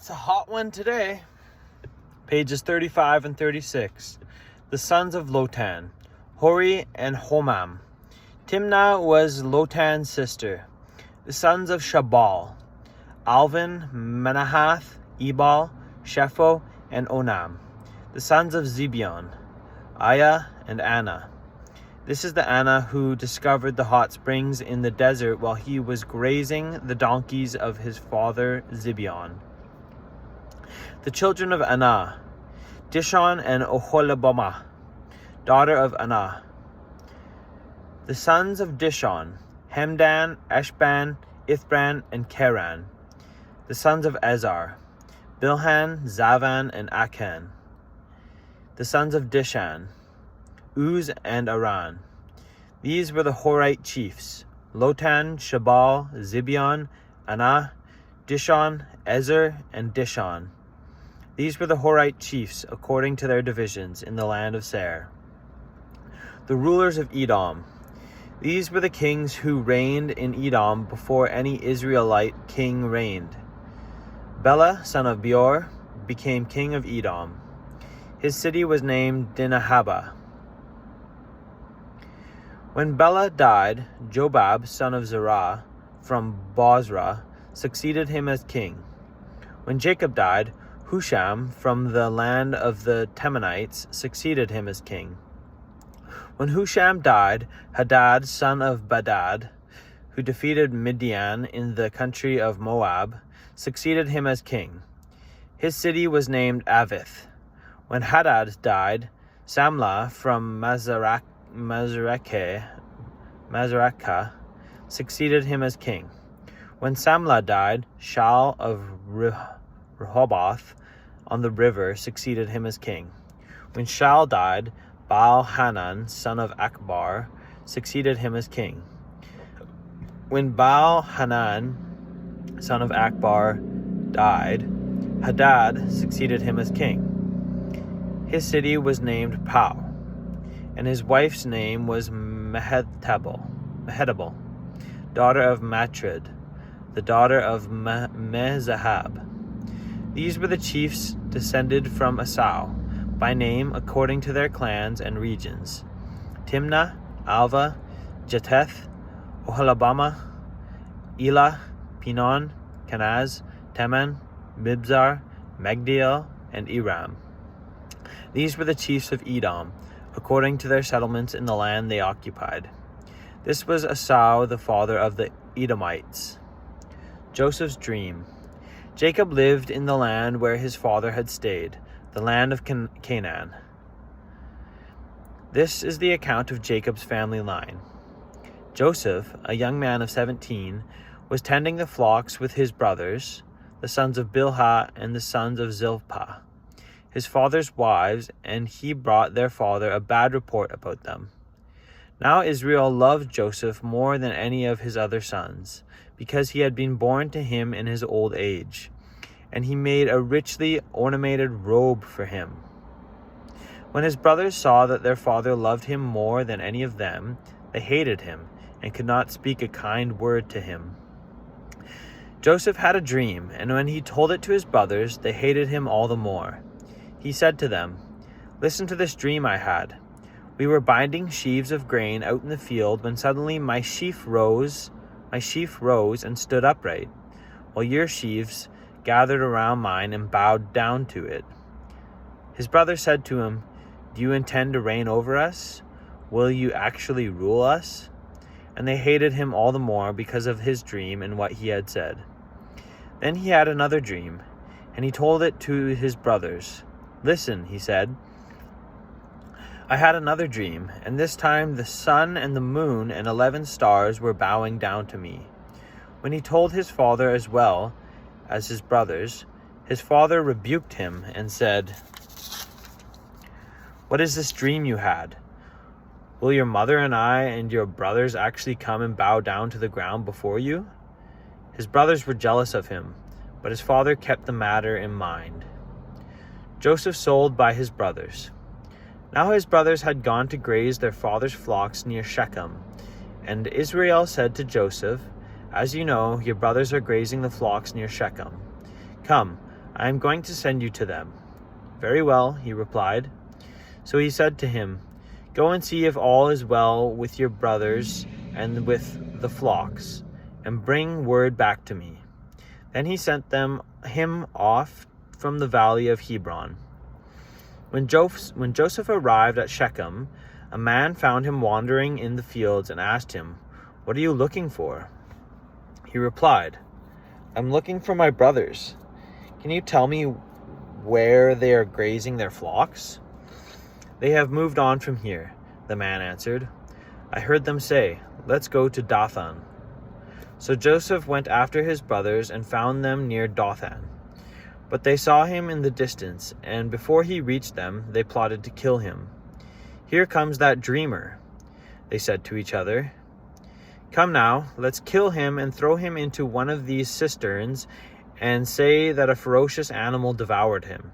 It's a hot one today. Pages 35 and 36. The sons of Lotan, Hori and Homam. Timnah was Lotan's sister. The sons of Shabal, Alvin, Manahath, Ebal, Shepho, and Onam. The sons of Zibeon, Aya and Anna. This is the Anna who discovered the hot springs in the desert while he was grazing the donkeys of his father Zibeon. The children of Anah, Dishon and Oholibamah, daughter of Anah. The sons of Dishon, Hemdan, Eshban, Ithran, and Keran. The sons of Ezar, Bilhan, Zavan, and Achan. The sons of Dishan, Uz and Aran. These were the Horite chiefs, Lotan, Shabal, Zibeon, Anah, Dishon, Ezer, and Dishon. These were the Horite chiefs according to their divisions in the land of Seir. The rulers of Edom. These were the kings who reigned in Edom before any Israelite king reigned. Bela, son of Beor, became king of Edom. His city was named Dinahaba. When Bela died, Jobab, son of Zerah, from Bozrah, succeeded him as king. When Jacob died, Husham, from the land of the Temanites, succeeded him as king. When Husham died, Hadad, son of Badad, who defeated Midian in the country of Moab, succeeded him as king. His city was named Avith. When Hadad died, Samlah from Mazrekah succeeded him as king. When Samlah died, Shaul of Rehoboth on the river succeeded him as king. When Shaul died, Baal-Hanan, son of Akbar, succeeded him as king. When Baal-Hanan, son of Akbar, died, Hadad succeeded him as king. His city was named Pau, and his wife's name was Mehetabel, daughter of Matred, the daughter of Mezahab. These were the chiefs descended from Esau, by name according to their clans and regions: Timnah, Alva, Jeteth, Oholibamah, Elah, Pinon, Kenaz, Teman, Mibzar, Magdiel, and Iram. These were the chiefs of Edom, according to their settlements in the land they occupied. This was Esau, the father of the Edomites. Joseph's dream. Jacob lived in the land where his father had stayed, the land of Canaan. This is the account of Jacob's family line. Joseph, a young man of 17, was tending the flocks with his brothers, the sons of Bilhah and the sons of Zilpah, his father's wives, and he brought their father a bad report about them. Now Israel loved Joseph more than any of his other sons, because he had been born to him in his old age, and he made a richly ornamented robe for him. When his brothers saw that their father loved him more than any of them, they hated him and could not speak a kind word to him. Joseph had a dream, and when he told it to his brothers, they hated him all the more. He said to them, "Listen to this dream I had. We were binding sheaves of grain out in the field when suddenly my sheaf rose and stood upright, while your sheaves gathered around mine and bowed down to it." His brother said to him, "Do you intend to reign over us? Will you actually rule us?" And they hated him all the more because of his dream and what he had said. Then he had another dream, and he told it to his brothers. "Listen," he said, "I had another dream, and this time the sun and the moon and 11 stars were bowing down to me." When he told his father as well as his brothers, his father rebuked him and said, "What is this dream you had? Will your mother and I and your brothers actually come and bow down to the ground before you?" His brothers were jealous of him, but his father kept the matter in mind. Joseph sold by his brothers. Now his brothers had gone to graze their father's flocks near Shechem, and Israel said to Joseph, "As you know, your brothers are grazing the flocks near Shechem. Come, I am going to send you to them." "Very well," he replied. So he said to him, "Go and see if all is well with your brothers and with the flocks, and bring word back to me." Then he sent him off from the valley of Hebron. When Joseph arrived at Shechem, a man found him wandering in the fields and asked him, "What are you looking for?" He replied, "I'm looking for my brothers. Can you tell me where they are grazing their flocks?" "They have moved on from here," the man answered. "I heard them say, 'Let's go to Dothan.'" So Joseph went after his brothers and found them near Dothan. But they saw him in the distance, and before he reached them, they plotted to kill him. "Here comes that dreamer," they said to each other. "Come now, let's kill him and throw him into one of these cisterns and say that a ferocious animal devoured him.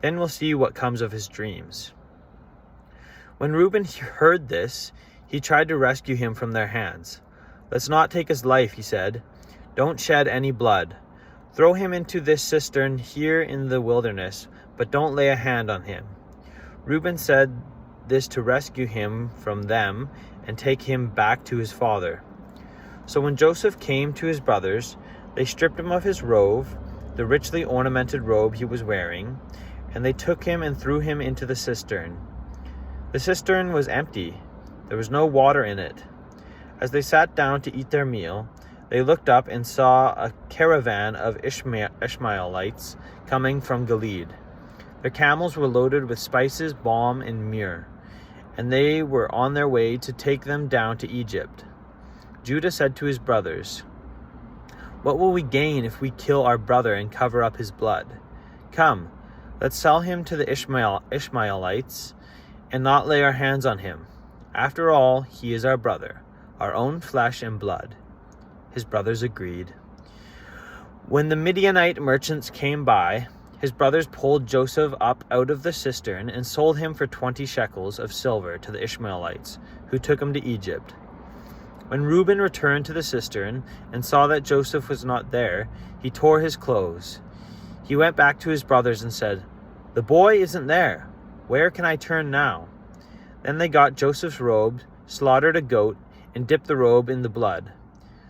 Then we'll see what comes of his dreams." When Reuben heard this, he tried to rescue him from their hands. "Let's not take his life," he said. "Don't shed any blood. Throw him into this cistern here in the wilderness, but don't lay a hand on him." Reuben said this to rescue him from them and take him back to his father. So when Joseph came to his brothers, they stripped him of his robe, the richly ornamented robe he was wearing, and they took him and threw him into the cistern. The cistern was empty. There was no water in it. As they sat down to eat their meal, they looked up and saw a caravan of Ishmaelites coming from Gilead. Their camels were loaded with spices, balm, and myrrh, and they were on their way to take them down to Egypt. Judah said to his brothers, "What will we gain if we kill our brother and cover up his blood? Come, let's sell him to the Ishmaelites and not lay our hands on him. After all, he is our brother, our own flesh and blood." His brothers agreed. When the Midianite merchants came by, his brothers pulled Joseph up out of the cistern and sold him for 20 shekels of silver to the Ishmaelites, who took him to Egypt. When Reuben returned to the cistern and saw that Joseph was not there, he tore his clothes. He went back to his brothers and said, "The boy isn't there. Where can I turn now?" Then they got Joseph's robe, slaughtered a goat, and dipped the robe in the blood.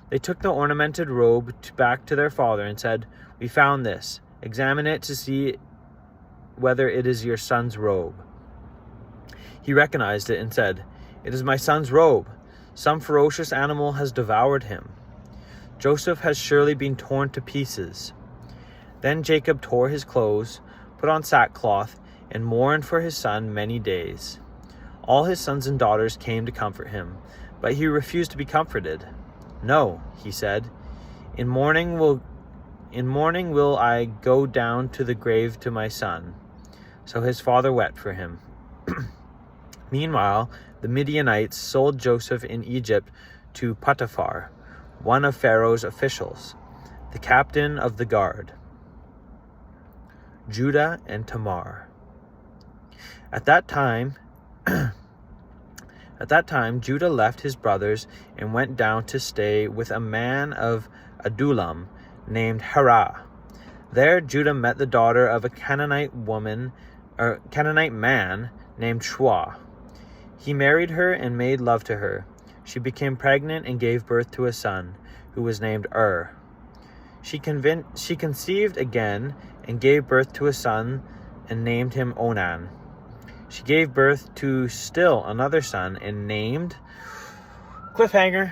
They took the ornamented robe back to their father and said, "We found this. Examine it to see whether it is your son's robe." He recognized it and said, "It is my son's robe. Some ferocious animal has devoured him. Joseph has surely been torn to pieces." Then Jacob tore his clothes, put on sackcloth, and mourned for his son many days. All his sons and daughters came to comfort him, but he refused to be comforted. "No," he said, In mourning will I go down to the grave to my son." So his father wept for him. Meanwhile, the Midianites sold Joseph in Egypt to Potiphar, one of Pharaoh's officials, the captain of the guard. Judah and Tamar. At that time, Judah left his brothers and went down to stay with a man of Adullam named Hira. There Judah met the daughter of a Canaanite man named Shua. He married her and made love to her. She became pregnant and gave birth to a son, who was named She conceived again and gave birth to a son and named him Onan. She gave birth to still another son and named... Cliffhanger.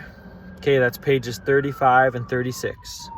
Okay, that's pages 35 and 36.